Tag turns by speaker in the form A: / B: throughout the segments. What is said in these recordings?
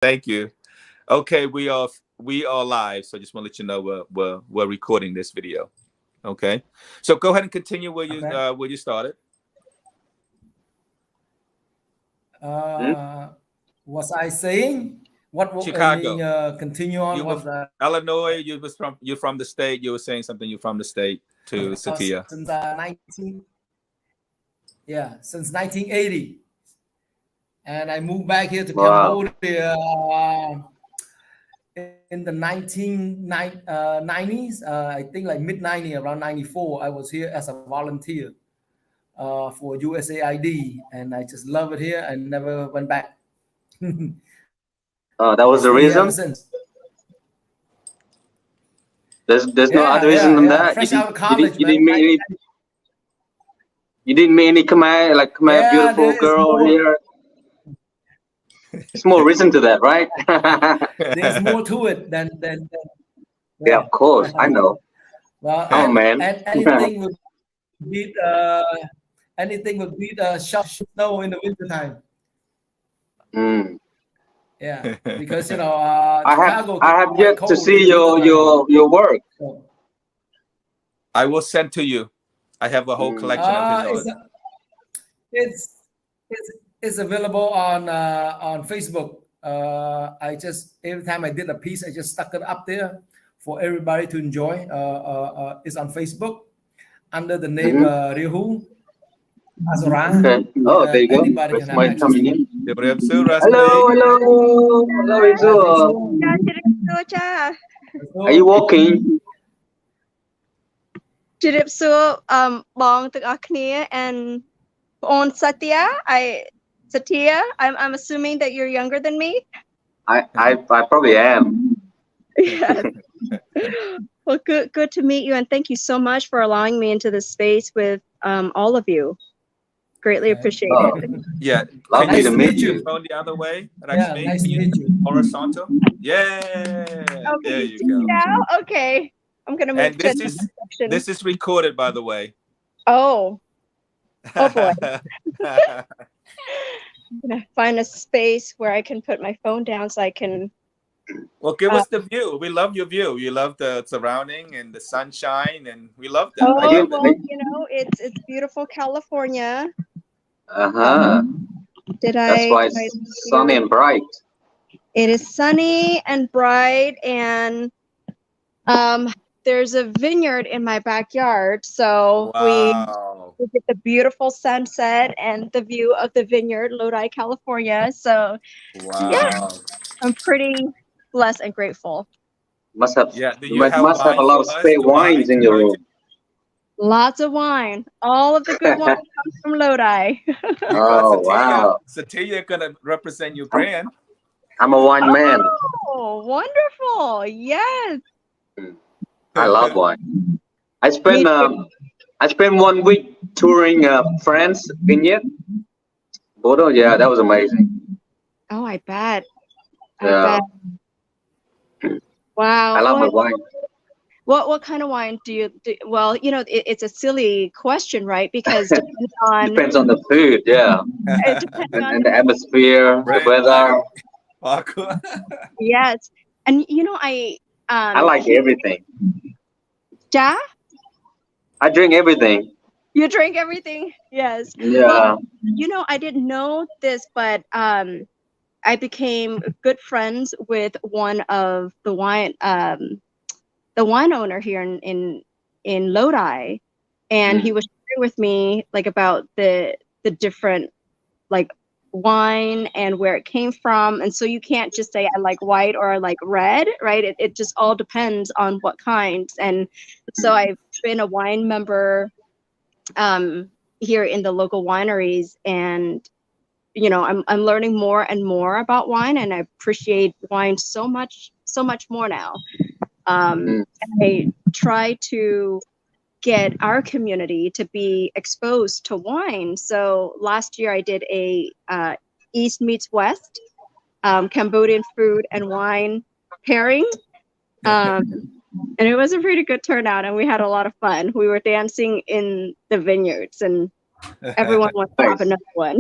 A: Thank you. Okay, we are live. So I just want to let you know we're recording this video. Okay, so go ahead and continue where you started.
B: Was I saying what I mean?
A: Chicago.
B: Continue on.
A: You were Illinois. You're from the state. You were saying something. You're from the state to Satiya.
B: Since since 1980, and I moved back here to Cambodia in the 1990s. I think like mid 90s, around 94. I was here as a volunteer for USAID, and I just love it here. I never went back.
C: Oh, that was the reason. There's no other reason than that.
B: Fresh out of college,
C: you didn't meet any. You didn't meet any Khmer beautiful girl here. There's more reason to that, right?
B: There's more to it than
C: yeah, of course, I know.
B: Well,
C: oh man,
B: and anything would beat snow in the wintertime. Yeah, because Chicago,
C: I have yet to see your work.
A: I will send to you. I have a whole collection of his art.
B: It's available on Facebook. I just every time I did a piece, I just stuck it up there for everybody to enjoy. It's on Facebook under the name Reahu.
C: Okay. Oh, there you go.
B: Anybody can have access to it.
C: Hello. Are you walking?
D: Bong and on Satiya, I'm assuming that you're younger than me.
C: I probably am.
D: Yeah. Well, good to meet you, and thank you so much for allowing me into this space with all of you. Greatly appreciate it.
A: Yeah,
C: lovely to meet you.
A: Phone the other way.
B: Raksmey? Nice to meet you.
A: Horizontal. Yeah.
D: Okay,
A: there you go.
D: Now, okay, I'm gonna move.
A: And this is recorded, by the way.
D: Oh boy. I'm gonna find a space where I can put my phone down so I can.
A: Well, give us the view. We love your view. You love the surrounding and the sunshine, and we love that.
D: Oh, well, it's beautiful California.
C: That's why it's sunny and bright.
D: It is sunny and bright, and there's a vineyard in my backyard, so we get the beautiful sunset and the view of the vineyard, Lodi, California. So yeah, I'm pretty blessed and grateful.
C: Must have a lot of spare wines in your room.
D: Lots of wine. All of the good wine comes from Lodi.
C: Oh, wow.
A: Satiya gonna represent your brand.
C: I'm a wine man.
D: Oh, wonderful. Yes.
C: I love wine. I spent 1 week touring France, vineyard. Bordeaux, yeah, that was amazing.
D: Oh, I bet.
C: Yeah.
D: Wow.
C: I love my wine.
D: What kind of wine do you do? Well, it's a silly question, right? Because
C: depends on the food, yeah. And the atmosphere, the weather.
D: Yes. And
C: I like everything.
D: Ja?
C: I drink everything.
D: You drink everything? Yes.
C: Yeah.
D: Well, I didn't know this, but I became good friends with one of the wine owner here in Lodi, and he was sharing with me about the different wine and where it came from. And so you can't just say I like white or I like red, right? It just all depends on what kinds. And so I've been a wine member here in the local wineries, and I'm learning more and more about wine, and I appreciate wine so much more now. I try to get our community to be exposed to wine. So last year I did a East meets West Cambodian food and wine pairing. And it was a pretty good turnout, and we had a lot of fun. We were dancing in the vineyards, and Everyone wants to have
C: Nice.
D: another one.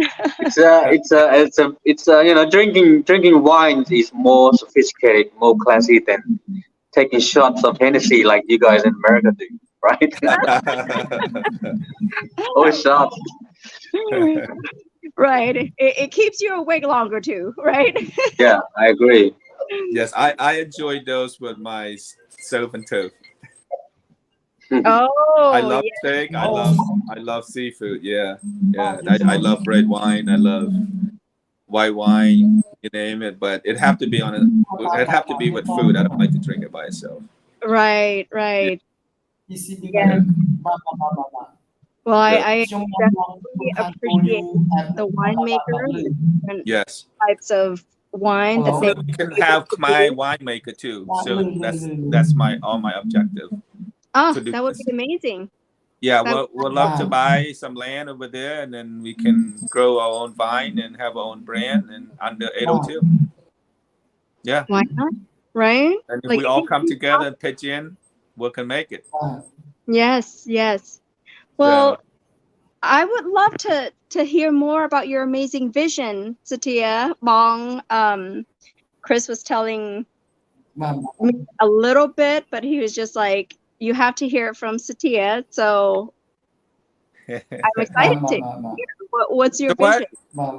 C: Drinking wine is more sophisticated, more classy than taking shots of Hennessy like you guys in America do, right? Or shots.
D: Right. It keeps you awake longer too, right?
C: Yeah, I agree.
A: Yes, I enjoyed those with my surf and turf. I
D: Oh,
A: love
D: yeah.
A: steak. I love seafood. Yeah, yeah. I love red wine. I love white wine. You name it. But it have to be it have to be with food. I don't like to drink it by itself.
D: Right,
A: Yeah.
D: right. Yes. Well, I definitely appreciate the winemakers and
A: Yes.
D: types of wine that they
A: Hopefully we can have my winemaker too. So that's my objective
D: Oh,
A: to do
D: that would
A: this.
D: be amazing.
A: Yeah,
D: That
A: we'll love to buy some land over there, and then we can grow our own vine and have our own brand and under 802. Yeah,
D: why not? Right?
A: and if
D: Like
A: we all come together and pitch in, we can make it.
D: yes, yes. Well, I would love to hear more about your amazing vision, Satiya. Bong. Chris was telling me a little bit, but he was just like, you have to hear it from Satiya. So I'm excited to hear what's your vision?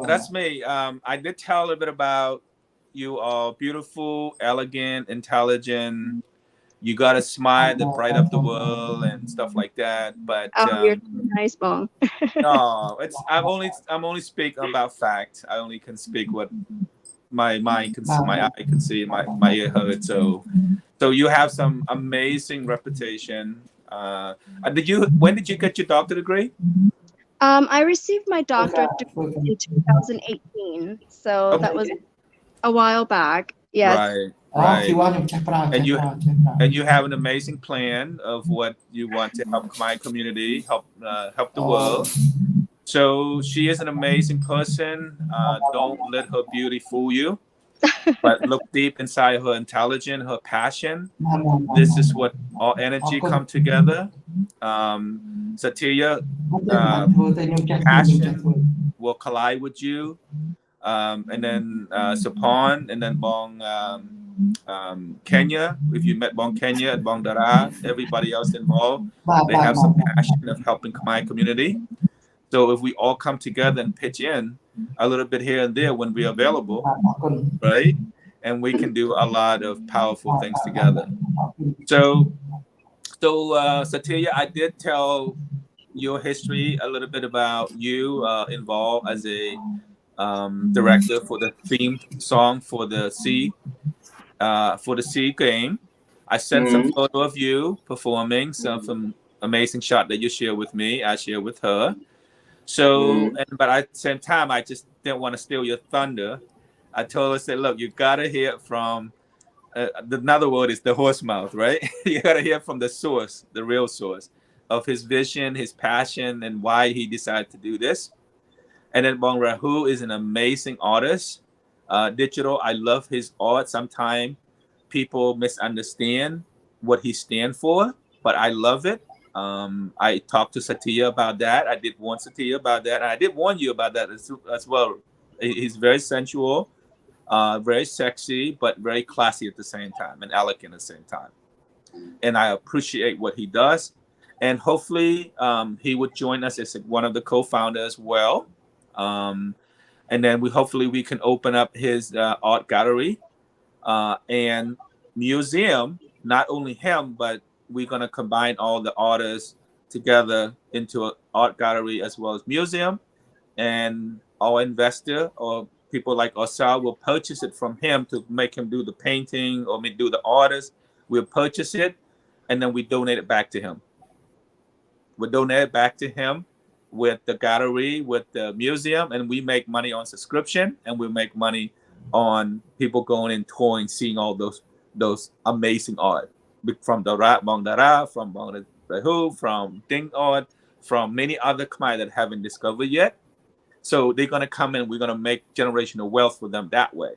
A: That's me. I did tell a little bit about you are beautiful, elegant, intelligent. You got a smile that bright up the world and stuff like that. But
D: Oh, you're so nice, Bong.
A: no, I'm only speaking about fact. I only can speak what my mind can see, my eye can see, my ear heard. So you have some amazing reputation. When did you get your doctorate degree?
D: I received my doctorate degree in 2018, so that was a while back. Yes.
A: Right. And you have an amazing plan of what you want to help my community, help the world. So she is an amazing person. Don't let her beauty fool you, but look deep inside her intelligence, her passion. This is what all energy come together. Satiya, passion will collide with you, and then Sapon, and then Bong Kenya. If you met Bong Kenya and Bong Dara, everybody else involved, they have some passion of helping my community. So if we all come together and pitch in a little bit here and there when we're available, right? And we can do a lot of powerful things together. So Satiya, I did tell your history a little bit about you involved as a director for the theme song for the Sea game. I sent some photo of you performing some amazing shot that you share with me. I share with her. So, but at the same time, I just didn't want to steal your thunder. I told her, said, look, you gotta hear it from another word is the horse mouth, right? You gotta hear from the source, the real source of his vision, his passion, and why he decided to do this. And then Bong Reahu is an amazing artist. Digital, I love his art. Sometimes people misunderstand what he stands for, but I love it. I talked to Satiya about that. I did warn Satiya about that. And I did warn you about that as well. He's very sensual, very sexy, but very classy at the same time and elegant at the same time. And I appreciate what he does. And hopefully he would join us as one of the co-founders as well. And then hopefully we can open up his art gallery and museum, not only him, but we're going to combine all the artists together into an art gallery as well as museum. And our investor or people like ourselves will purchase it from him to make him do the painting or do the artist. We'll purchase it and then we donate it back to him. We donate it back to him with the gallery, with the museum, and we make money on subscription, and we make money on people going and touring, seeing all those amazing art from Bong Dara, from Bong Reahu, from Ding Art, from many other Khmer that haven't discovered yet. So they're gonna come in. We're gonna make generational wealth for them that way.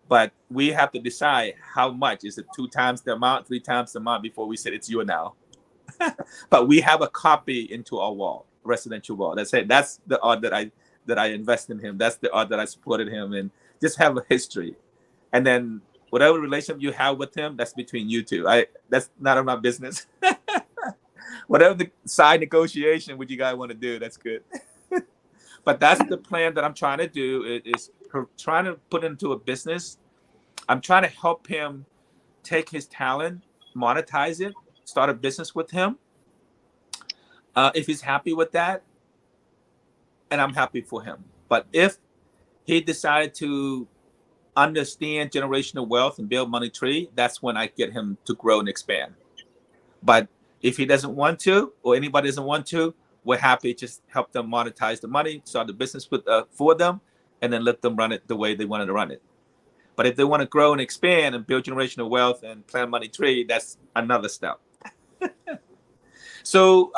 A: But we have to decide how much. Is it 2 times the amount, 3 times the amount before we said it's you now? But we have a copy into our wall. residential wall. That's it. That's the art that I invest in him. That's the art that I supported him, and just have a history. And then whatever relationship you have with him, that's between you two. That's none of my business. Whatever the side negotiation what you guys want to do, that's good. But that's the plan that I'm trying to do, is trying to put into a business. I'm trying to help him take his talent, monetize it, start a business with him. If he's happy with that, and I'm happy for him. But if he decided to understand generational wealth and build money tree, that's when I get him to grow and expand. But if he doesn't want to, or anybody doesn't want to, we're happy to just help them monetize the money, start the business for them, and then let them run it the way they wanted to run it. But if they want to grow and expand and build generational wealth and plan money tree, that's another step. So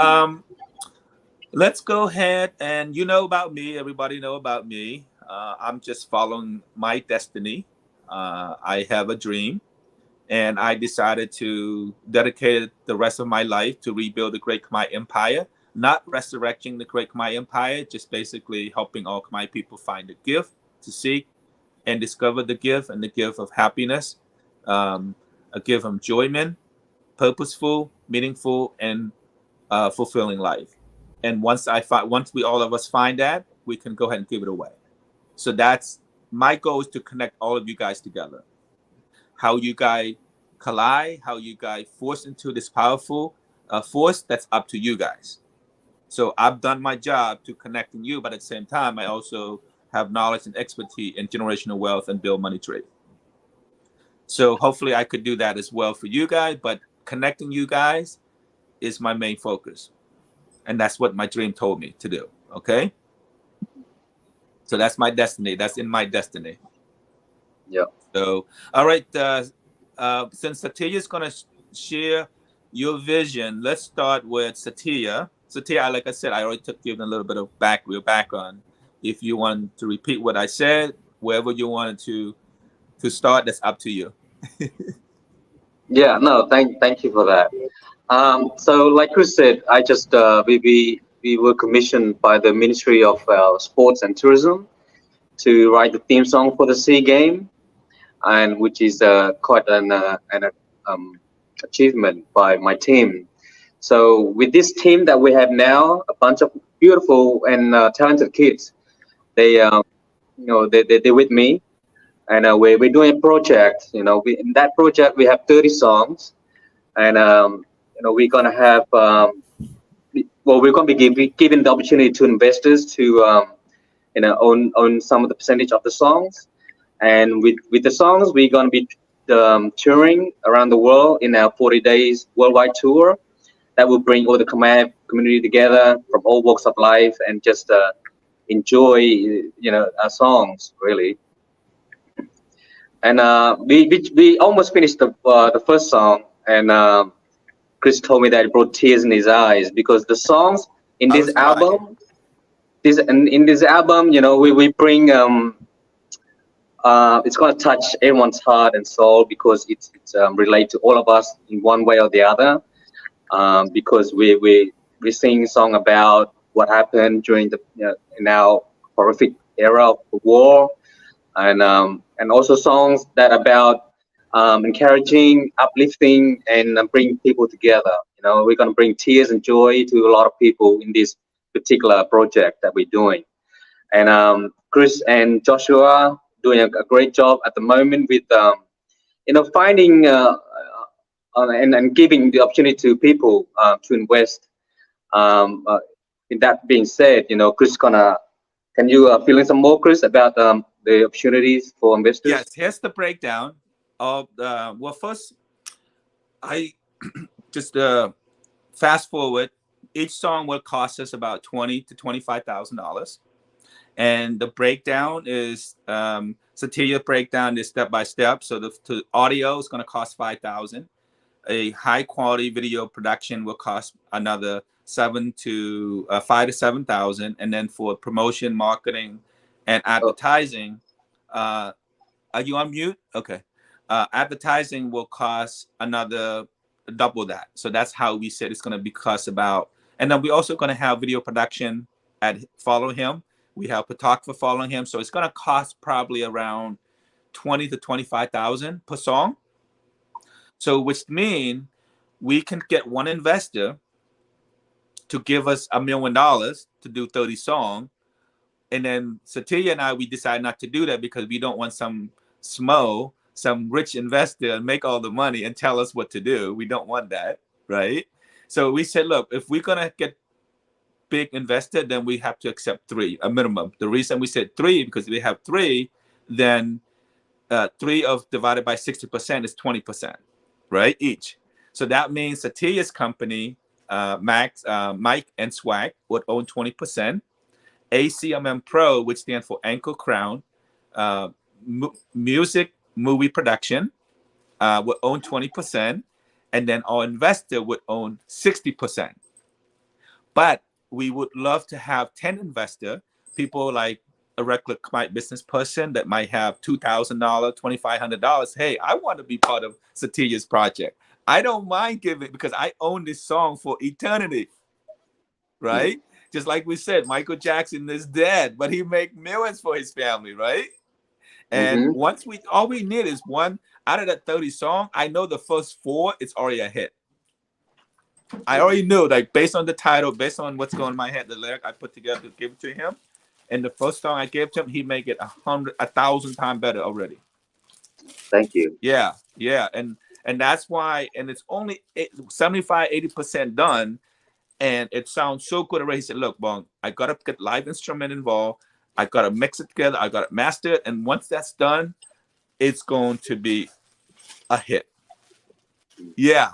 A: let's go ahead, and you know about me. Everybody know about me. I'm just following my destiny. I have a dream, and I decided to dedicate the rest of my life to rebuild the Great Khmer Empire. Not resurrecting the Great Khmer Empire, just basically helping all Khmer people find a gift to seek and discover the gift, and the gift of happiness, a gift of enjoyment, purposeful, meaningful, and fulfilling life. And once we all of us find that, we can go ahead and give it away. So that's my goal, is to connect all of you guys together. How you guys collide, how you guys force into this powerful force, that's up to you guys. So I've done my job to connecting you, but at the same time, I also have knowledge and expertise in generational wealth and build money trade. So hopefully I could do that as well for you guys, but connecting you guys is my main focus. And that's what my dream told me to do, okay? So that's my destiny. That's in my destiny.
C: Yeah.
A: So, all right, since Satiya is going to share your vision, let's start with Satiya. Satiya, like I said, I already given a little bit of real background. If you want to repeat what I said, wherever you wanted to start, that's up to you.
C: Yeah, no, thank you for that. So like Chris said, I just we were commissioned by the Ministry of Sports and Tourism to write the theme song for the SEA Game, and which is quite an achievement by my team. So with this team that we have now, a bunch of beautiful and talented kids, they're with me, and we're doing a project. In that project we have 30 songs, and we're gonna have we're gonna be giving the opportunity to investors to own some of the percentage of the songs, and with the songs we're gonna be touring around the world in our 40 days worldwide tour. That will bring all the Khmer community together from all walks of life, and just enjoy our songs really. And we almost finished the first song, and Chris told me that it brought tears in his eyes, because the songs in this album, in this album, we bring it's going to touch everyone's heart and soul, because it's relate to all of us in one way or the other. Because we sing a song about what happened during the in our horrific era of the war, and also songs that about encouraging, uplifting, and bring people together. We're going to bring tears and joy to a lot of people in this particular project that we're doing. And Chris and Joshua doing a great job at the moment with finding and giving the opportunity to people to invest. In that being said, Chris, can you fill in some more, Chris, about the opportunities for investors?
A: Yes, here's the breakdown of well, first, I just fast forward. Each song will cost us about $20,000 to $25,000, and the breakdown is Satiya breakdown is step by step. So the audio is going to cost $5,000. A high quality video production will cost another $5,000 to $7,000, and then for promotion, marketing, and advertising, are you on mute? Okay. Advertising will cost another double that. So that's how we said it's going to be cost about, And then we're also going to have video production follow him. We have photographer following him. So it's going to cost probably around 20 to 25,000 per song. So which means we can get one investor to give us $1 million to do 30 songs. And then Satiya and I, we decided not to do that because we don't want some rich investor and make all the money and tell us what to do. We don't want that, right? So we said, look, if we're going to get big investor, then we have to accept 3, a minimum. The reason we said 3, because if we have 3, then 3 divided by 60% is 20%, right? Each. So that means Satiya's company, Mike and Swag would own 20%. ACMMPRO, which stands for Ankle Crown, music movie production, would own 20%, and then our investor would own 60%. But we would love to have 10 investors, people like a regular business person that might have $2,000, $2,500. Hey, I want to be part of Satiya's project. I don't mind giving because I own this song for eternity, right? Just like we said, Michael Jackson is dead, but he make millions for his family, right? And once all we need is one out of that 30 song. I know the first 4, it's already a hit. I already knew, like based on the title, based on what's going in my head, the lyric I put together to give it to him. And the first song I gave to him, he make it 1,000 times better already.
C: Thank you.
A: Yeah. And that's why, and it's only 75, 80% done. And it sounds so good already. He said, look, Bong, I got to get live instrument involved. I got to mix it together. I got to master it. And once that's done, it's going to be a hit. Yeah.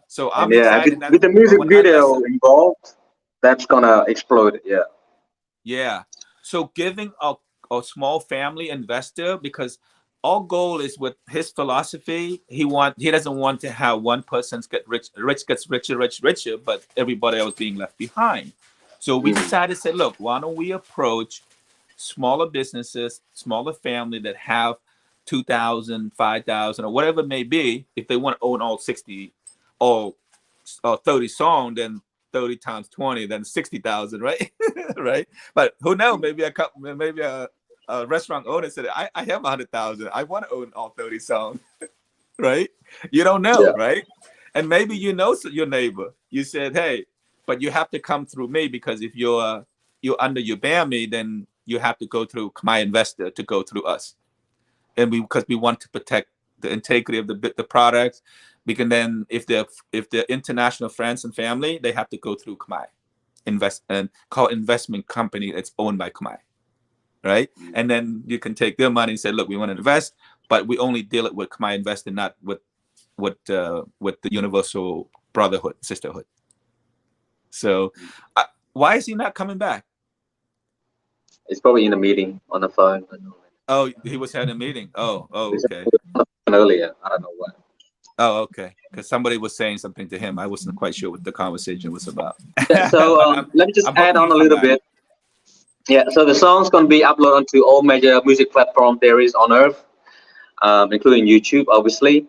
A: So I'm excited.
C: With the music video involved, that's going to explode.
A: Yeah. So giving a small family investor, because our goal is with his philosophy, he doesn't want to have one person get rich gets richer, but everybody else being left behind. So we decided to say, look, why don't we approach smaller businesses, smaller family that have 2,000, 5,000, or whatever it may be. If they want to own all 60 or 30 songs, then 30 times 20, then 60,000, right? Right. But who knows? Maybe a restaurant owner said, I have 100,000. I want to own all 30 songs, right? You don't know, right? And maybe you know your neighbor. You said, hey, but you have to come through me because if you're under your BAMI, then you have to go through my investor to go through us. And because we want to protect the integrity of the products. Because then if they're international friends and family, they have to go through Khmer investment company that's owned by Khmer. Right. And then you can take their money and say, look, we want to invest, but we only deal it with Khmer investor, not with the universal brotherhood, sisterhood. So why is he not coming back?
C: It's probably in a meeting on the phone.
A: Oh, he was having a meeting. Oh, okay.
C: Earlier, I don't know what.
A: Oh, okay. Because somebody was saying something to him. I wasn't quite sure what the conversation was about.
C: So let me just add on a little bit. Yeah, so the song's going to be uploaded onto all major music platforms there is on Earth, including YouTube, obviously.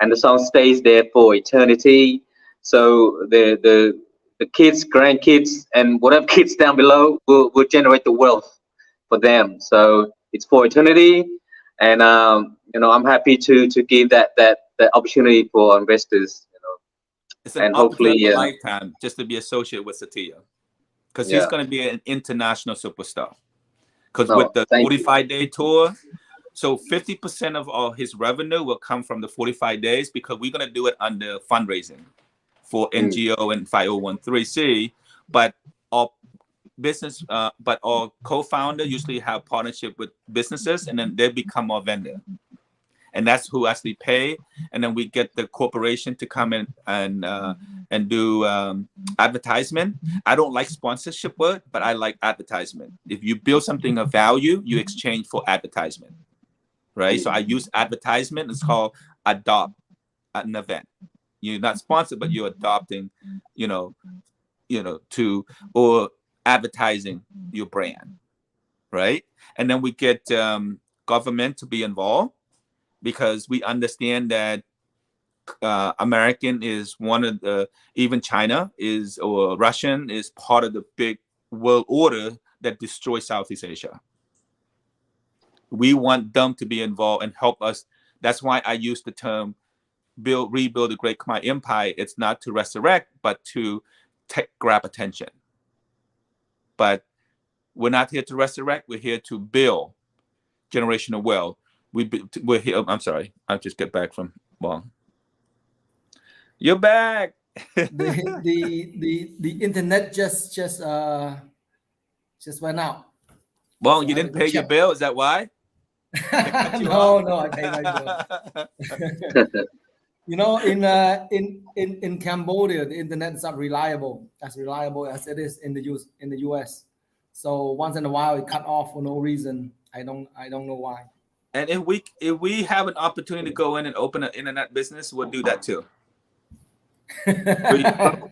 C: And the song stays there for eternity. So the kids, grandkids, and whatever kids down below will generate the wealth for them. So it's for eternity. And I'm happy to give that opportunity for investors.
A: It's an hopefully a lifetime just to be associated with Satiya, because he's going to be an international superstar. Because with the 45-day tour, so 50% of all his revenue will come from the 45 days, because we're going to do it under fundraising for NGO and 501(c). But our business, but our co-founder usually have partnership with businesses, and then they become our vendor. And that's who actually pay. And then we get the corporation to come in and do advertisement. I don't like sponsorship word, but I like advertisement. If you build something of value, you exchange for advertisement, right? So I use advertisement. It's called adopt an event. You're not sponsored, but you're adopting, or advertising your brand, right? And then we get government to be involved, because we understand that American is one of the, even China is, or Russian is part of the big world order that destroys Southeast Asia. We want them to be involved and help us. That's why I use the term rebuild the Great Khmer Empire. It's not to resurrect, but to grab attention. But we're not here to resurrect. We're here to build generational wealth. We're here. I'm sorry. I just get back from Bong. You're back.
B: The internet just went out.
A: Bong,
B: So
A: you didn't pay your bill. Is that why?
B: No, I paid my bill. You know, in Cambodia, the internet is not reliable, as reliable as it is in the US. So once in a while, it cut off for no reason. I don't know why.
A: And if we have an opportunity to go in and open an internet business, we'll do that too.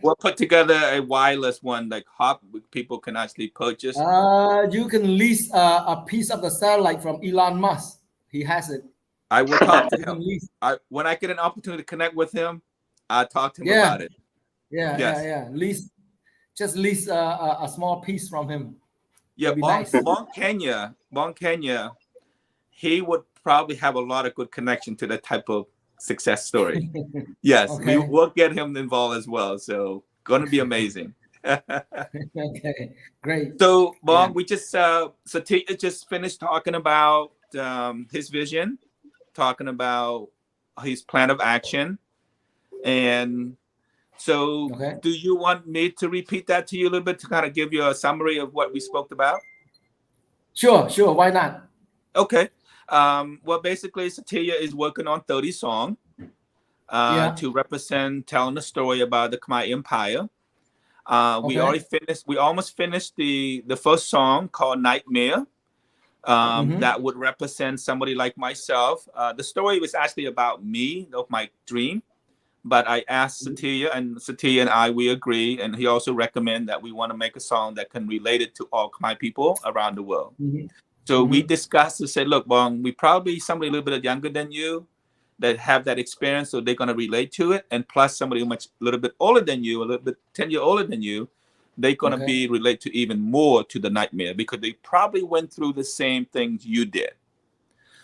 A: We'll put together a wireless one, like hub, people can actually purchase.
B: You can lease a piece of the satellite from Elon Musk. He has it.
A: I will talk to him. When I get an opportunity to connect with him, I'll talk to him about it.
B: Yeah. Just lease a small piece from him.
A: Yeah, Bong Kenya, he would probably have a lot of good connection to that type of success story. Yes,
B: Okay.
A: we'll get him involved as well. So going to be amazing.
B: Okay, great.
A: So Bong, we just Satiya just finished talking about his vision, talking about his plan of action, and so do you want me to repeat that to you a little bit to kind of give you a summary of what we spoke about?
B: Sure. Why not?
A: Okay. Well, basically, Satiya is working on 30 songs to represent, telling the story about the Khmer Empire. We almost finished the first song called Nightmare. That would represent somebody like myself. The story was actually about me, of my dream. But I asked Satiya, and Satiya and I, we agree. And he also recommended that we want to make a song that can relate it to all Khmer people around the world. So we discussed and said, look, Bong, we probably somebody a little bit younger than you that have that experience, so they're going to relate to it. And plus somebody a little bit older than you, a little bit 10 years older than you, they're going to be relate to even more to the Nightmare because they probably went through the same things you did.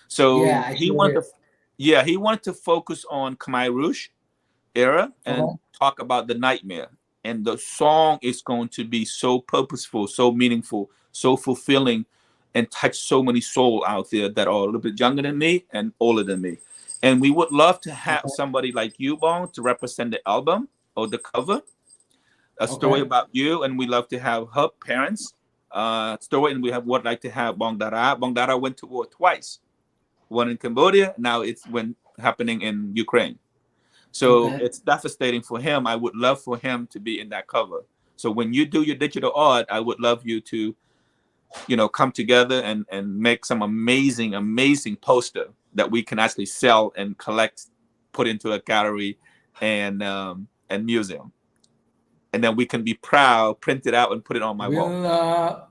A: So he wanted to focus on Khmer Rouge era and talk about the Nightmare. And the song is going to be so purposeful, so meaningful, so fulfilling, and touch so many souls out there that are a little bit younger than me and older than me. And we would love to have somebody like you, Bong, to represent the album or the cover, a story about you. And we love to have her parents' story. And we would like to have Bong Dara. Bong Dara went to war twice, one in Cambodia. Now it's happening in Ukraine. So it's devastating for him. I would love for him to be in that cover. So when you do your digital art, I would love you to, come together and make some amazing poster that we can actually sell and collect, put into a gallery and museum. And then we can be proud, print it out and put it on my wall.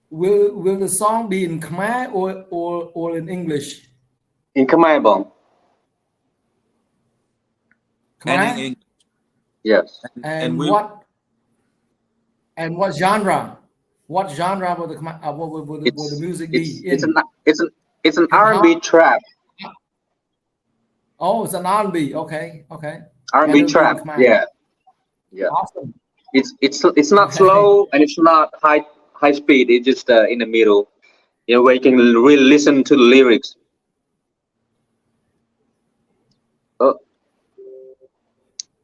B: Will the song be in Khmer or in English?
C: In Khmer, Bong.
B: Khmer?
C: Yes.
B: And what genre? What genre will the music be in?
C: It's an R&B trap.
B: Oh, it's an R&B. Okay.
C: R&B trap. Yeah.
B: Awesome.
C: It's not slow and it's not high speed. It's just in the middle. Where you can really listen to the lyrics.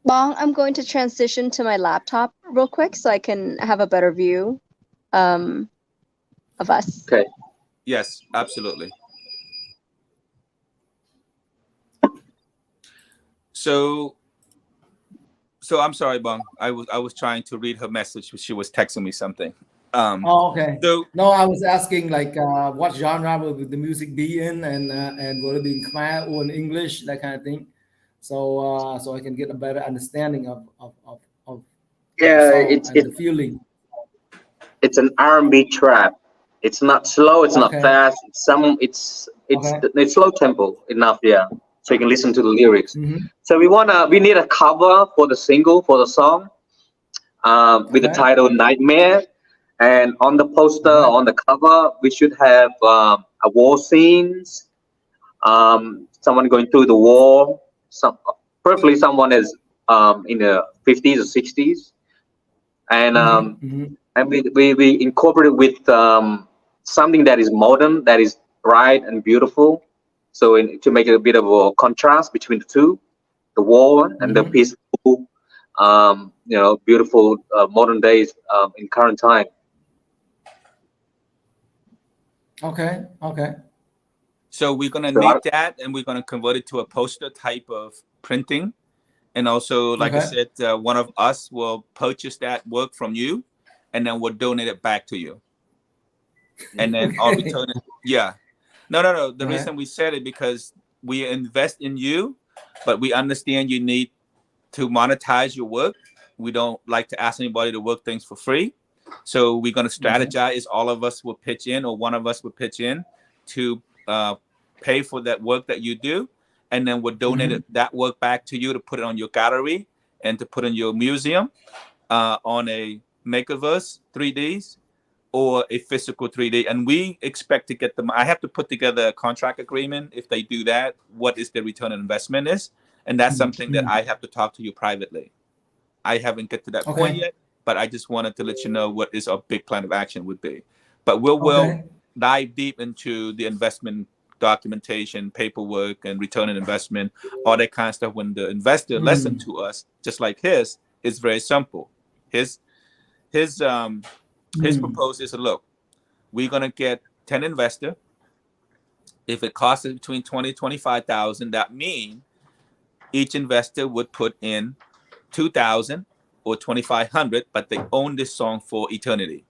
D: Bong, I'm going to transition to my laptop real quick so I can have a better view of us.
C: Okay.
A: Yes, absolutely. So I'm sorry, Bong. I was trying to read her message. She was texting me something.
B: Okay.
A: So
B: no, I was asking what genre will the music be in, and will it be in Khmer or in English, that kind of thing. So I can get a better understanding of
C: it's
B: the feeling.
C: It's an R&B trap. It's not slow. It's not fast. It's slow tempo enough. Yeah. so you can listen to the lyrics.
B: Mm-hmm.
C: So we need a cover for the single, for the song, with the
B: Okay.
C: title Nightmare. And on the poster,
B: Okay.
C: on the cover, we should have a war scenes, someone going through the war, preferably someone is in the 50s or 60s. And
B: Mm-hmm.
C: and we incorporate with something that is modern, that is bright and beautiful. So to make it a bit of a contrast between the two, the war and the
B: Mm-hmm.
C: peaceful, beautiful modern days in current time.
B: Okay. Okay.
A: So we're gonna
C: So
A: need that, and we're gonna convert it to a poster type of printing. And also, like I
B: Okay.
A: said, one of us will purchase that work from you, and then we'll donate it back to you. And then I'll
B: Okay.
A: return it. Yeah. No. The
B: Okay.
A: reason we said it because we invest in you, but we understand you need to monetize your work. We don't like to ask anybody to work things for free. So we're going to strategize. All of us will pitch in, or one of us will pitch in to pay for that work that you do. And then we'll donate that work back to you to put it on your gallery and to put in your museum on a Metaverse 3Ds or a physical 3D. And we expect to get them. I have to put together a contract agreement. If they do that, what is the return on investment is. And that's something that I have to talk to you privately. I haven't get to that point
B: Okay.
A: yet, but I just wanted to let you know what is our big plan of action would be. But we'll
B: Okay.
A: dive deep into the investment documentation, paperwork, and return on investment, all that kind of stuff. When the investor listen to us, just like his, it's very simple. His proposal is, look, we're gonna get 10 investor. If it costs us between 20 and 25,000, that means each investor would put in 2,000 or 2,500, but they own this song for eternity.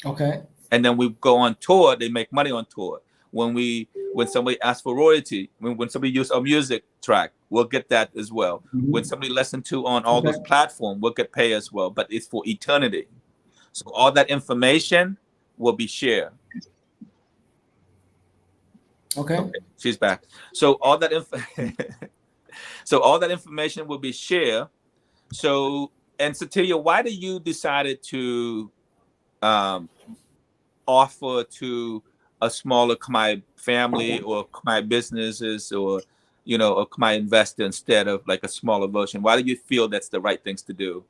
B: Okay.
A: And then we go on tour, they make money on tour. When somebody asks for royalty, when somebody uses our music track, we'll get that as well. When somebody listens to on all those platforms, we'll get paid as well, but it's for eternity. So all that information will be shared.
B: Okay.
A: She's back. So all that information will be shared. So, and Satiya, why did you decided to offer to a smaller Khmer family or Khmer businesses or a Khmer investor instead of like a smaller version? Why do you feel that's the right things to do?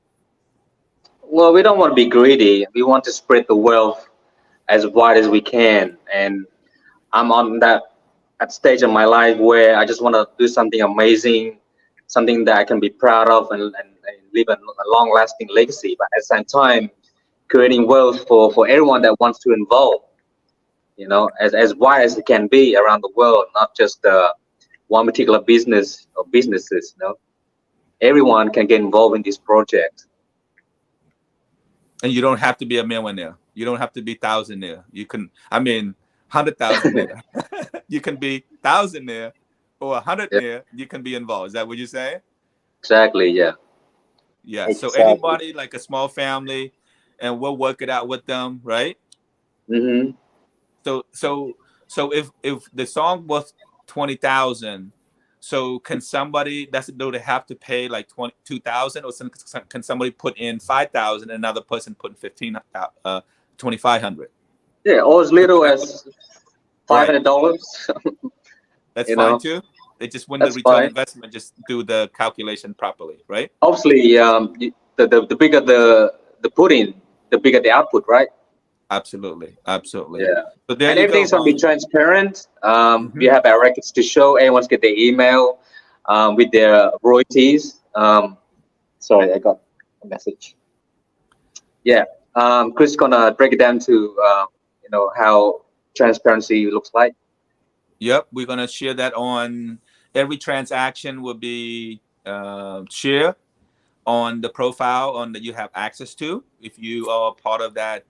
C: Well, we don't want to be greedy. We want to spread the wealth as wide as we can. And I'm on that stage of my life where I just want to do something amazing, something that I can be proud of and leave a long-lasting legacy. But at the same time, creating wealth for everyone that wants to involve, as wide as it can be around the world, not just one particular business or businesses. Everyone can get involved in this project.
A: And you don't have to be a millionaire. You don't have to be thousandaire. You can, 100,000 you can be thousandaire or 100 you can be involved. Is that what you're saying?
C: Exactly. Yeah.
A: Yeah.
C: Exactly.
A: So anybody like a small family, and we'll work it out with them, right? So if the song was 20,000, so can somebody do they have to pay like 22,000, or can somebody put in 5,000 and another person put in 2,500?
C: Yeah, or as little as $500.
A: That's fine too. They just when the return on investment, just do the calculation properly, right?
C: Obviously, the bigger the put in, the bigger the output, right?
A: Absolutely.
C: Yeah.
A: So there
C: and
A: you
C: everything's
A: go.
C: gonna be transparent. We have our records to show. Everyone's get their email with their royalties. Sorry, I got a message. Yeah. Chris gonna break it down to how transparency looks like.
A: Yep, we're gonna share that on every transaction will be shared on the profile that you have access to if you are part of that.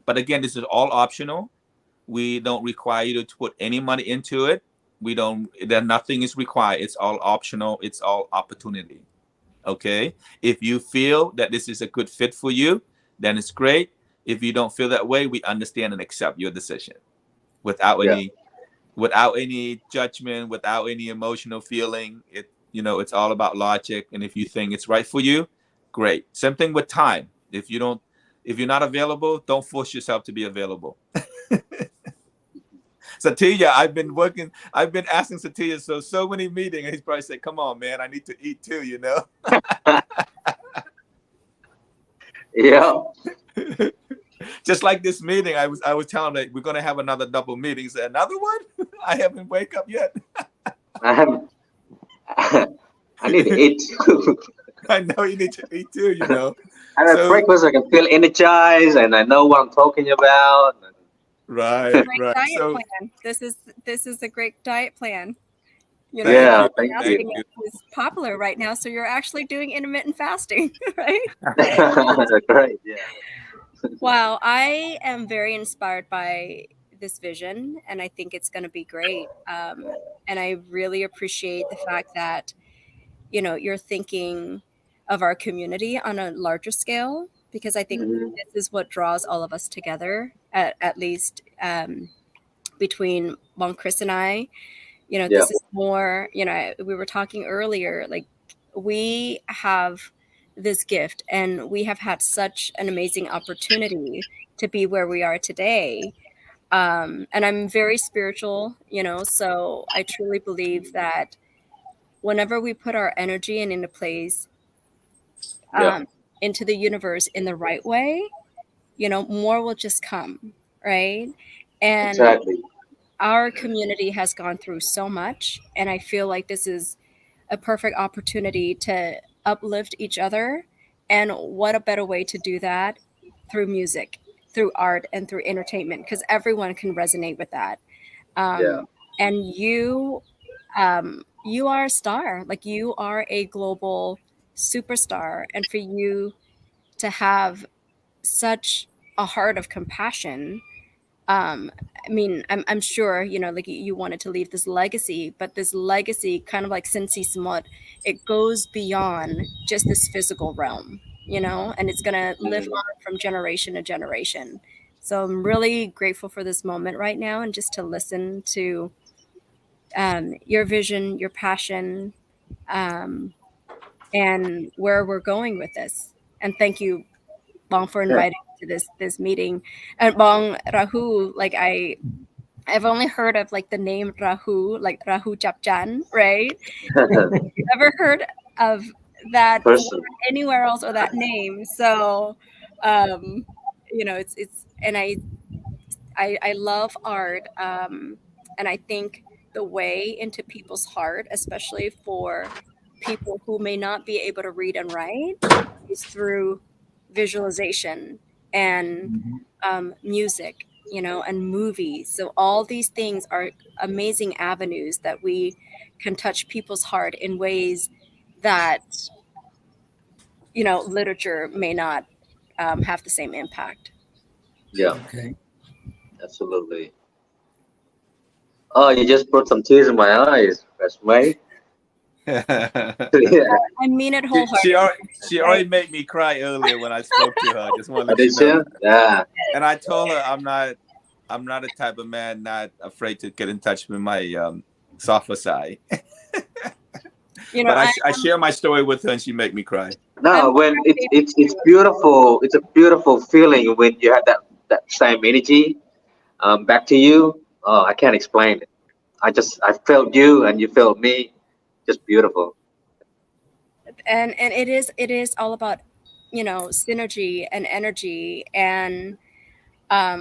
A: But again, this is all optional. We don't require you to put any money into it. Nothing is required. It's all optional. It's all opportunity. Okay. If you feel that this is a good fit for you, then it's great. If you don't feel that way, we understand and accept your decision without without any judgment, without any emotional feeling. It's all about logic. And if you think it's right for you, great. Same thing with time. If you're not available, don't force yourself to be available. Satiya, I've been asking Satiya so many meetings, and he's probably said, "Come on, man, I need to eat too,"
C: Yeah.
A: Just like this meeting, I was telling him that we're gonna have another double meeting. He said, "Another one? I haven't wake up yet."
C: I have. I need to eat too.
A: I know you need to eat too.
C: And at breakfast, I can feel energized, and I know what I'm talking about.
A: Right.
E: Great diet plan. This is a great diet plan.
C: Yeah, thank
E: fasting
C: you.
E: is popular right now, so you're actually doing intermittent fasting, right?
C: Great. Yeah.
E: Wow, I am very inspired by this vision, and I think it's going to be great. And I really appreciate the fact that you're thinking of our community on a larger scale, because I think this is what draws all of us together. At least between Bong, Chris, and I, this is more. We were talking earlier, like we have this gift, and we have had such an amazing opportunity to be where we are today. And I'm very spiritual, so I truly believe that whenever we put our energy into place, into the universe in the right way, more will just come, right? And
C: Exactly.
E: our community has gone through so much, and I feel like this is a perfect opportunity to uplift each other. And what a better way to do that through music, through art, and through entertainment, because everyone can resonate with that. And you are a star, like you are a global superstar, and for you to have such a heart of compassion, I mean, I'm sure, like you wanted to leave this legacy, but this legacy, kind of like Sensi Smut, it goes beyond just this physical realm, and it's going to live on from generation to generation. So I'm really grateful for this moment right now, and just to listen to your vision, your passion, and where we're going with this. And thank you, Bong, for inviting me to this meeting. And Bong, Rahu, like I've only heard of like the name Rahu, like Rahu Japjan, right? Never heard of that anywhere else, or that name. So, it's and I love art, and I think the way into people's heart, especially for people who may not be able to read and write, is through visualization and music, and movies. So all these things are amazing avenues that we can touch people's heart in ways that literature may not have the same impact.
C: Yeah.
B: Okay.
C: Absolutely. Oh, you just brought some tears in my eyes, Raksmey. Yeah.
E: I mean it wholeheartedly.
A: She already made me cry earlier when I spoke to her. Just want to let you know.
C: Yeah.
A: And I told her I'm not the type of man not afraid to get in touch with my softer side. But I share my story with her, and she make me cry.
C: No, when it's beautiful. It's a beautiful feeling when you have that same energy back to you. Oh, I can't explain it. I felt you, and you felt me. Just beautiful.
E: And it is all about synergy and energy. And I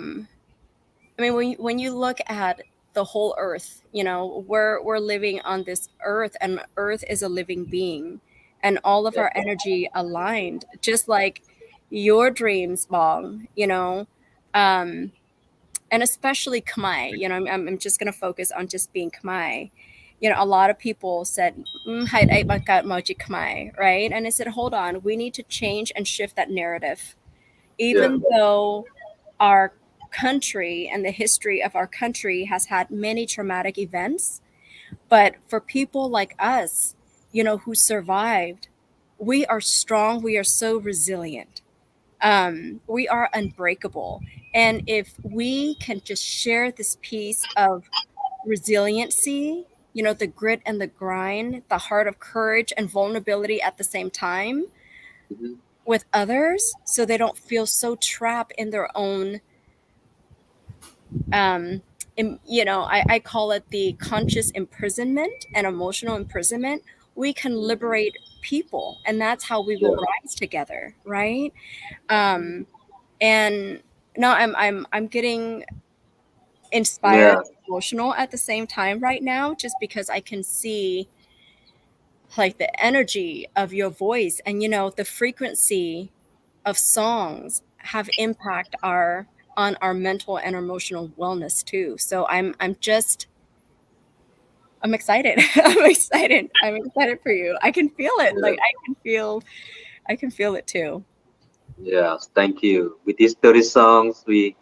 E: mean, when you look at the whole earth, we're living on this earth, and earth is a living being, and all of our energy aligned, just like your dreams, Bong, and especially Khmer. I'm just going to focus on just being Khmer. A lot of people said, Khmer, right? And I said, hold on, we need to change and shift that narrative. Even though our country and the history of our country has had many traumatic events, but for people like us, who survived, we are strong. We are so resilient. We are unbreakable. And if we can just share this piece of resiliency, you know, the grit and the grind, the heart of courage and vulnerability at the same time with others, so they don't feel so trapped in their own you know, I call it the conscious imprisonment and emotional imprisonment. We can liberate people, and that's how we will rise together, right? And now I'm getting inspired, emotional at the same time right now, just because I can see like the energy of your voice, and you know, the frequency of songs have impact on our mental and emotional wellness too. So I'm excited. I'm excited for you. I can feel it. Like I can feel it too.
C: Yes, thank you. With these 30 songs, we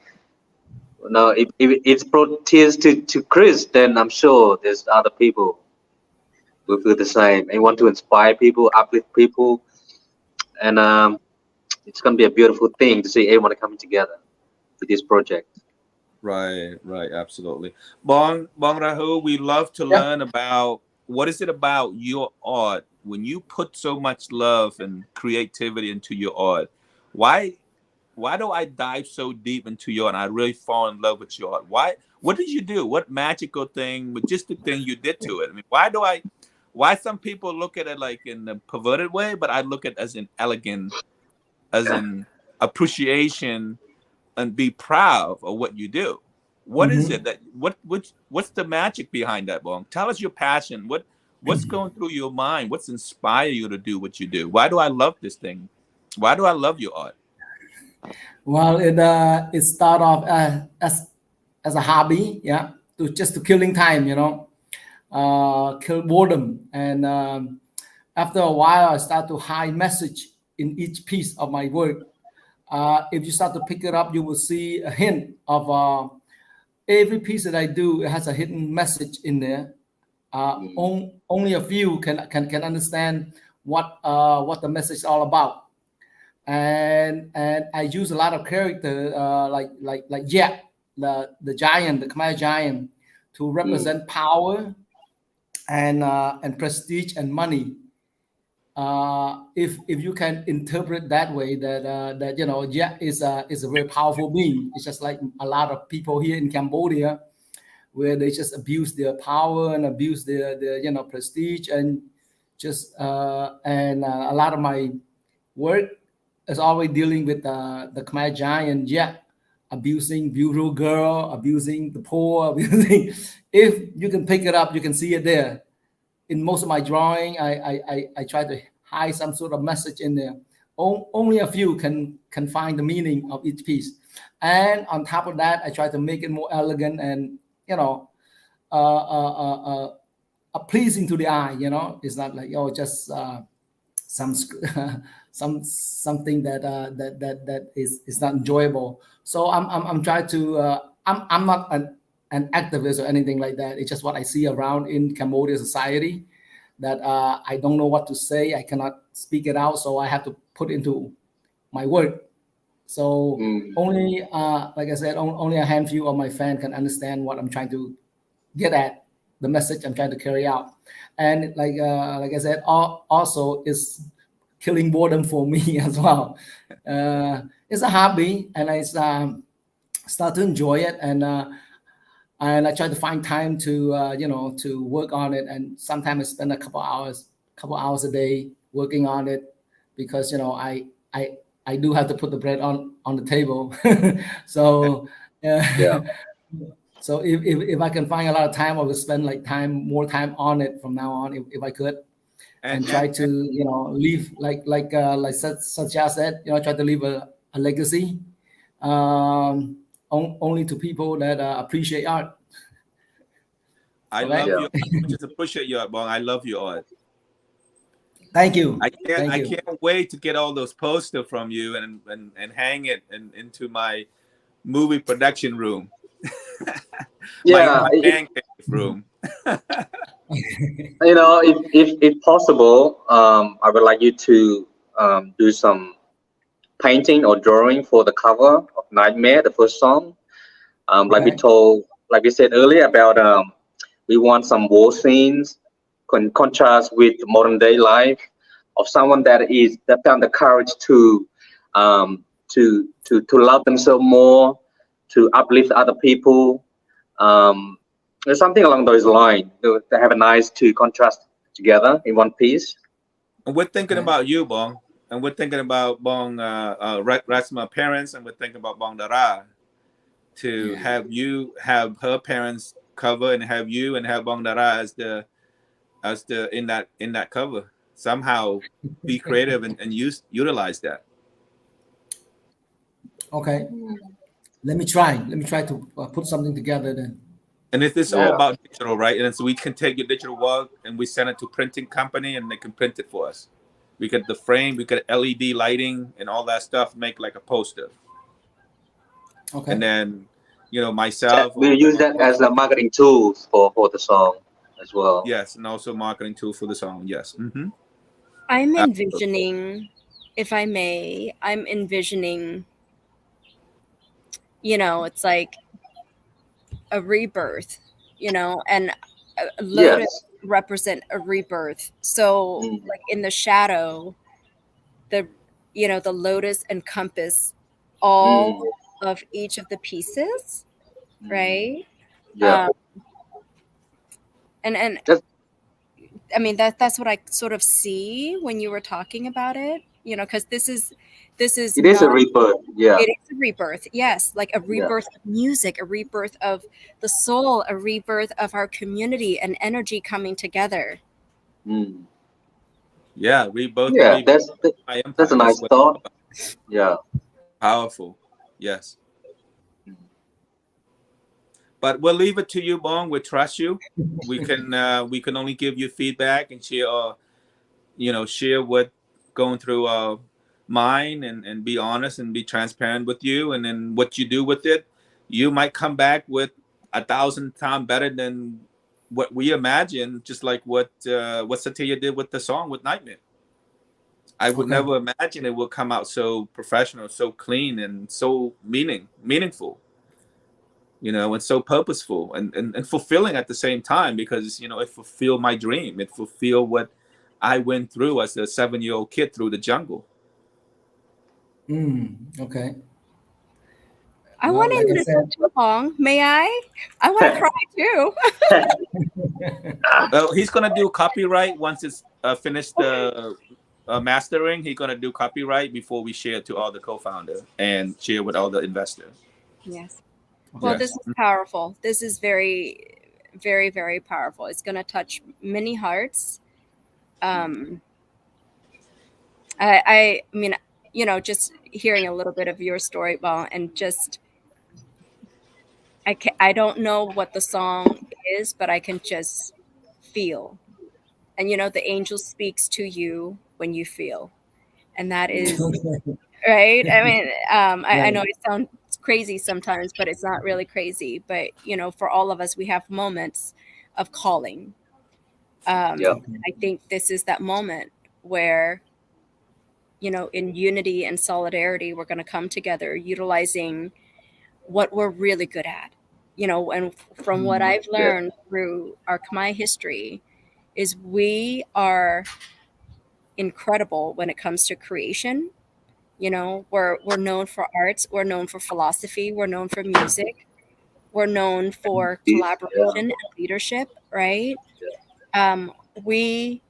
C: now if it's brought tears to Chris, then I'm sure there's other people who feel the same and want to inspire people, uplift people, and it's gonna be a beautiful thing to see everyone coming together with this project.
A: Right, absolutely. Bong Rahu, we love to learn about what is it about your art when you put so much love and creativity into your art. Why do I dive so deep into your art and I really fall in love with your art? What did you do? What magical thing, majestic thing you did to it? I mean, why some people look at it like in a perverted way, but I look at it as an elegant, as an appreciation and be proud of what you do. What is it that what's the magic behind that, Bong? Tell us your passion. What's going through your mind? What's inspired you to do what you do? Why do I love this thing? Why do I love your art?
B: Well, it start off as a hobby, to killing time, kill boredom, and after a while, I start to hide message in each piece of my work. If you start to pick it up, you will see a hint of every piece that I do. It has a hidden message in there. Only a few can understand what the message is all about. And I use a lot of character like Jack, the giant, the Khmer giant, to represent power and prestige and money. If you can interpret that way, that Jack is a very powerful being. It's just like a lot of people here in Cambodia, where they just abuse their power and abuse their prestige, and just a lot of my work is always dealing with the Khmer giant, abusing beautiful girl, abusing the poor, abusing. If you can pick it up, you can see it there. In most of my drawing, I try to hide some sort of message in there. Only a few can find the meaning of each piece. And on top of that, I try to make it more elegant and pleasing to the eye. It's not like just something that is not enjoyable. So I'm trying to I'm not an activist or anything like that. It's just what I see around in Cambodia society, that I don't know what to say. I cannot speak it out, so I have to put into my work. So only like I said, only a handful of my fans can understand what I'm trying to get at, the message I'm trying to carry out. And like I said, also is killing boredom for me as well. It's a hobby, and I start to enjoy it, and I try to find time to to work on it. And sometimes I spend a couple hours a day working on it, because I do have to put the bread on the table. So so if I can find a lot of time, I will spend more time on it from now on, if I could, and try to leave like Satya said, try to leave a legacy, only to people that appreciate art.
A: I love you. I just appreciate your art, Bong. I love your art.
B: Thank you.
A: I can't wait to get all those posters from you and hang it into my movie production room. my man cave room.
C: If possible, I would like you to do some painting or drawing for the cover of Nightmare, the first song. Like we said earlier about We want some war scenes, contrast with modern day life of someone that found the courage to love themselves more, to uplift other people. There's something along those lines to have a nice to contrast together in one piece.
A: And we're thinking about you, Bong. And we're thinking about Bong Raksmey parents, and we're thinking about Bong Dara to have you have her parents cover and have you and have Bong Dara as the in that cover. Somehow be creative and utilize that.
B: Okay. Let me try to put something together then.
A: And it's all about digital, right? And so we can take your digital work and we send it to printing company and they can print it for us. We get the frame, we get LED lighting and all that stuff, make like a poster.
B: Okay.
A: And then, myself.
C: We'll use that as a marketing tool for the song as well.
A: Yes, and also marketing tool for the song. Yes. Mm-hmm.
E: I'm envisioning, if I may, it's like a rebirth, and lotus represent a rebirth. So like in the shadow, the lotus encompass all of each of the pieces, right?
C: Yeah.
E: And I mean that's what I sort of see when you were talking about it, because this is
C: it is a rebirth. Yeah,
E: it is a rebirth. Yes, like a rebirth of music, a rebirth of the soul, a rebirth of our community and energy coming together.
A: Yeah, rebirth.
C: Yeah, that's a nice thought. Yeah,
A: powerful. Yes. But we'll leave it to you, Bong. We trust you. We can only give you feedback and share, share what going through our mind and be honest and be transparent with you. And then what you do with it, you might come back with 1,000 times better than what we imagine. Just like what Satiya did with the song with Nightmare. I would never imagine it would come out so professional, so clean, and so meaningful. And so purposeful and fulfilling at the same time, because it fulfilled my dream. It fulfilled what I went through as a 7-year-old kid through the jungle.
B: Okay.
E: I want to listen to Bong. May I? I want to cry too.
A: Well, he's gonna do copyright once it's finished the mastering. He's gonna do copyright before we share to all the co-founders and share with all the investors.
E: Yes. Well, This is powerful. This is very, very, very powerful. It's going to touch many hearts. I mean, just hearing a little bit of your story, Bong, and just, I don't know what the song is, but I can just feel. And, the angel speaks to you when you feel. And that is, right? I mean, I know it sounds crazy sometimes, but it's not really crazy. But for all of us, we have moments of calling. I think this is that moment where in unity and solidarity, we're going to come together utilizing what we're really good at. And from what I've learned through our Khmer history is we are incredible when it comes to creation. We're known for arts, we're known for philosophy, we're known for music, we're known for collaboration and leadership, right? We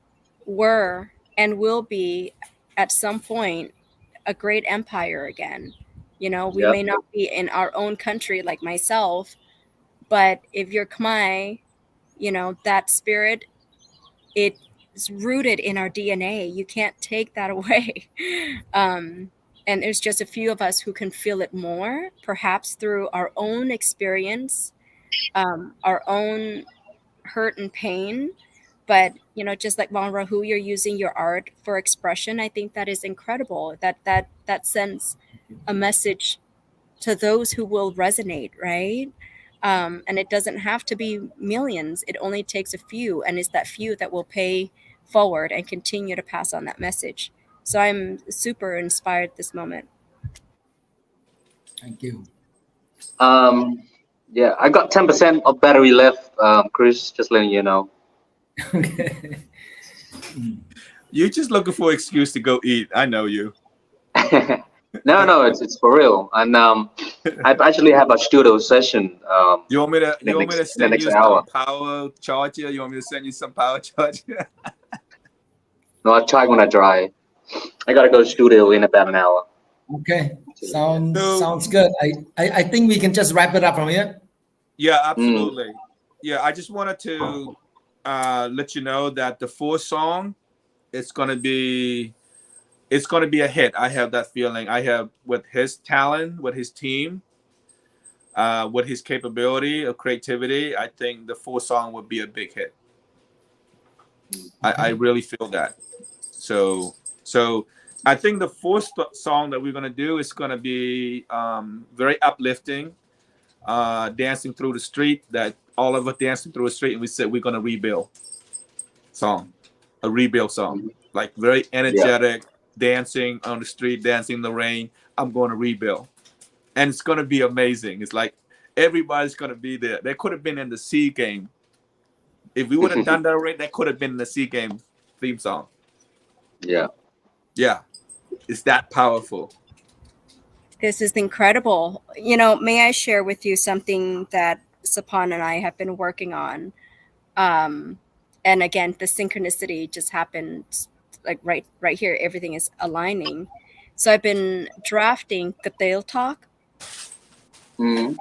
E: were and will be at some point a great empire again. We may not be in our own country like myself, but if you're Khmer, that spirit, it's rooted in our DNA. You can't take that away. And there's just a few of us who can feel it more, perhaps through our own experience, our own hurt and pain. But, just like Bong Reahu, you're using your art for expression. I think that is incredible. That sends a message to those who will resonate, right? And it doesn't have to be millions. It only takes a few. And it's that few that will pay forward and continue to pass on that message. So I'm super inspired this moment.
B: Thank you.
C: Yeah, I got 10% of battery left, Chris. Just letting you know.
B: Okay.
A: You're just looking for an excuse to go eat. I know you.
C: No, it's for real. And I actually have a studio session
A: You want me to?
C: in
A: You want me to
C: the
A: send
C: next
A: you
C: hour.
A: some power charger? You want me to send you some power charger?
C: No, I'll try when I drive. I gotta go to studio in about an hour.
B: Okay.
A: So-
B: Sounds good. I think we can just wrap it up from here.
A: Yeah, absolutely. Yeah, I just wanted to let you know that the fourth song, it's gonna be a hit. I have that feeling. I have, with his talent, with his team, with his capability of creativity, I think the fourth song would be a big hit. I really feel that. So I think the fourth song that we're gonna do is gonna be very uplifting, dancing through the street. That all of us dancing through the street, and we said we're gonna rebuild song, a rebuild song, like very energetic, dancing on the street, dancing in the rain. I'm going to rebuild, and it's going to be amazing. It's like everybody's going to be there. They could have been in the Sea Game. If we would have done that right, that could have been the Sea Game theme song.
C: Yeah.
A: Yeah, it's that powerful.
E: This is incredible. You know, may I share with you something that Sapan and I have been working on? And again, the synchronicity just happened, like right here. Everything is aligning. So I've been drafting Katil Talk,
C: Mhm.
E: and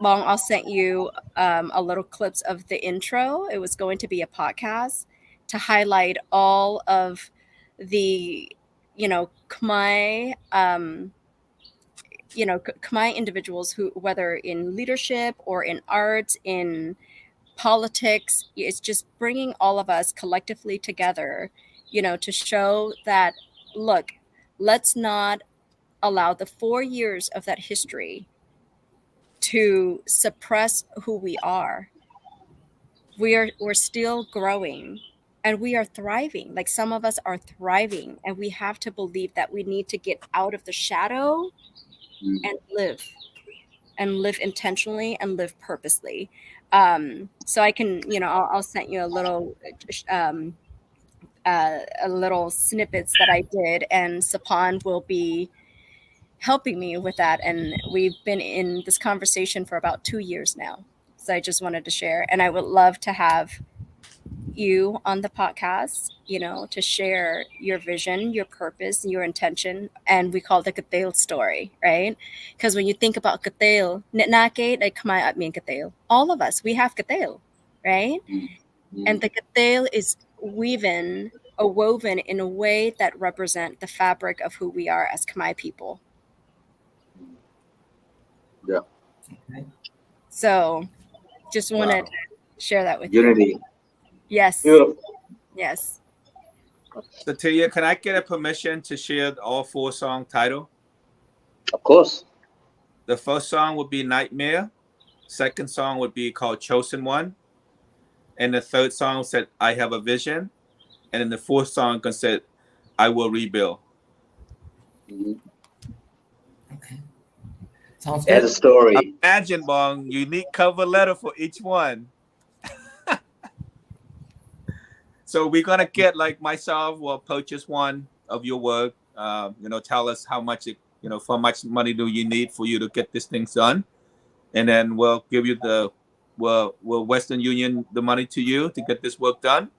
E: I'll send you a little clips of the intro. It was going to be a podcast to highlight all of the, Khmer, Khmer individuals who, whether in leadership or in art, in politics, it's just bringing all of us collectively together, to show that, look, let's not allow the 4 years of that history to suppress who we are. We're still growing, and we are thriving. Like, some of us are thriving, and we have to believe that we need to get out of the shadow and live intentionally and live purposely. So I can, I'll send you a little snippets that I did, and Sapan will be helping me with that. And we've been in this conversation for about 2 years now. So I just wanted to share, and I would love to have you on the podcast, to share your vision, your purpose, your intention. And we call it the Katil story, right? Because when you think about Katil, Nitnake, like Kamay at me and Katil, all of us, we have Katil, right? And the Katil is woven in a way that represent the fabric of who we are as Khmer people.
C: Yeah.
E: So just wanted to share that with you.
C: Unity.
E: Yes.
C: Beautiful.
E: Yes.
A: Satiya, can I get a permission to share all four song title?
C: Of course.
A: The first song would be Nightmare. Second song would be called Chosen One. And the third song said, I Have a Vision. And then the fourth song said, I Will Rebuild.
B: Okay. Sounds
C: As a
B: good.
C: story.
A: Imagine, Bong, unique cover letter for each one. So we're going to get, like myself, will purchase one of your work. Tell us how much, how much money do you need for you to get this thing done. And then we'll give you will Western Union the money to you to get this work done.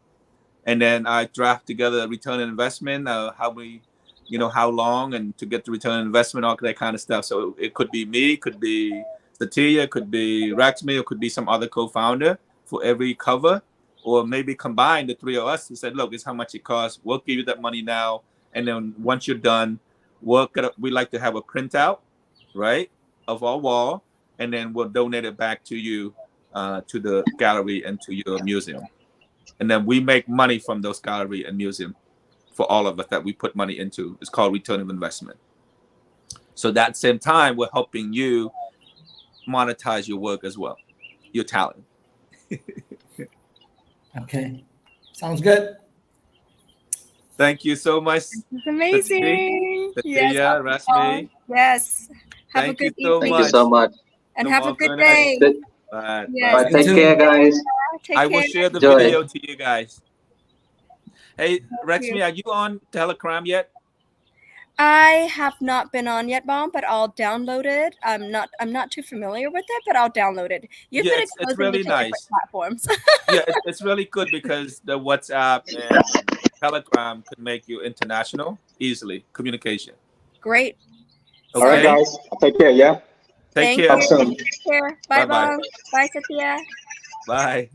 A: And then I draft together a return on investment, how long, and to get the return on investment, all that kind of stuff. So it could be me, could be Satiya, could be Raksmey, or could be some other co-founder for every cover, or maybe combine the three of us and said, look, this is how much it costs. We'll give you that money now. And then once you're done, we like to have a printout, right, of our wall, and then we'll donate it back to you, to the gallery and to your museum. And then we make money from those gallery and museum for all of us that we put money into. It's called return of investment. So that same time, we're helping you monetize your work as well, your talent.
B: Okay. Sounds good.
A: Thank you so much.
E: It's amazing.
A: Satiya, Raksmey.
E: Yes. Have
A: Thank
E: a good
A: you so
E: evening.
C: Thank you so much.
E: And
A: No
E: have a
A: more
E: good
A: good night.
E: day.
A: Bye.
E: Yes.
C: Bye.
A: Bye.
C: Take
B: too.
C: care, guys.
E: Take
A: I will
E: care.
A: share the
C: Enjoy.
A: video to you guys. Hey,
E: you.
A: Raksmey, are you on Telegram yet?
E: I have not been on yet, Bong, but I'll download it. I'm not too familiar with it, but I'll download it. You've
A: Yeah,
E: been
A: it's
E: exposing
A: really
E: me to different
A: nice.
E: platforms.
A: Yeah, it's really good because the WhatsApp and Telegram could make you international easily communication.
E: Great.
C: All right,
A: Okay,
C: guys. Take care. Yeah.
A: take
E: Thank
A: care.
C: Talk
E: you.
C: soon.
E: Take care. Bye,
A: Bye bye.
E: Bong. Bye, Satiya.
A: Bye.